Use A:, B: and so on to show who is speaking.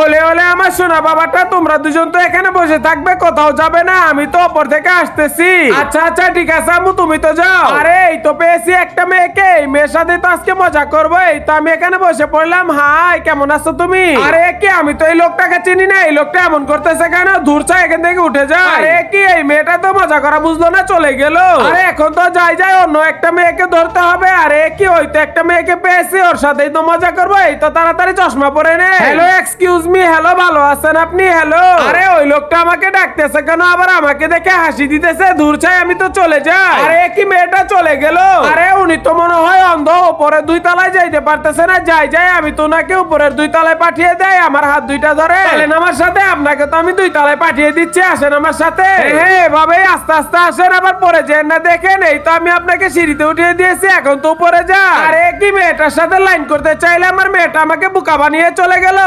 A: হলে হলে আমার সোনা বাবাটা, তোমরা দুজন তো এখানে বসে থাকবে, কোথাও যাবে না, আমি তো ওপর থেকে আসতেছি। আচ্ছা আচ্ছা ঠিক আছে আম্মু, তুমি তো যাও। আরে এই তো পেয়েছি একটা মেয়েকে, এই মেয়ের সাথে তো আজকে মজা করবো। এই তো আমি এখানে বসে পড়লাম। হাই, কেমন আছো তুমি? আরে কি, আমি তো এই লোকটাকে চিনি না, এই লোকটা এমন করতেছে কেন? দূর চা, এখান থেকে উঠে যা। আরে কি, এই মেয়েটা তো মজা করা বুঝলো না, চলে গেল। আরে এখন তো যাই যাই, অন্য একটা মেয়েকে ধরতে হবে। আরে কি, ওই তো একটা মেয়েকে পেয়েছি, ওর সাথেই তো মজা করবো। এই তো তাড়াতাড়ি চশমা পরে নে। হ্যালো, এক্সকিউজ মি, হ্যালো, ভালো আছেন আপনি? হ্যালো। আরে ওই লোকটা আমাকে ডাকতেছে কেন? আবার আমাকে দেখে হাসি দিতেছে। দূর চাই, আমি তো চলে যাই। আরে কি, মেয়েটা চলে গেল। আরে উনি তো মনে হয় অন্ধ, উপরের 2 তলায় যাইতে পারতেছে না। যাই যাই, আমি তো ওনাকে উপরের 2 তলায় পাঠিয়ে দেয়। আমার হাত দুইটা ধরে চলেন আমার সাথে, আপনাকে তো আমি 2 তলায় পাঠিয়ে দিচ্ছি, আসেন আমার সাথে। হ্যাঁ ভাবে, আস্তে আস্তে আসেন, আবার পরে যেন না দেখেন। এই তো আমি আপনাকে সিঁড়িতে উঠিয়ে দিয়েছি, এখন তো উপরে যা। আরে কি, মেয়েটার সাথে লাইন করতে চাইলে আমার মেয়েটা আমাকে বোকা বানিয়ে চলে গেল।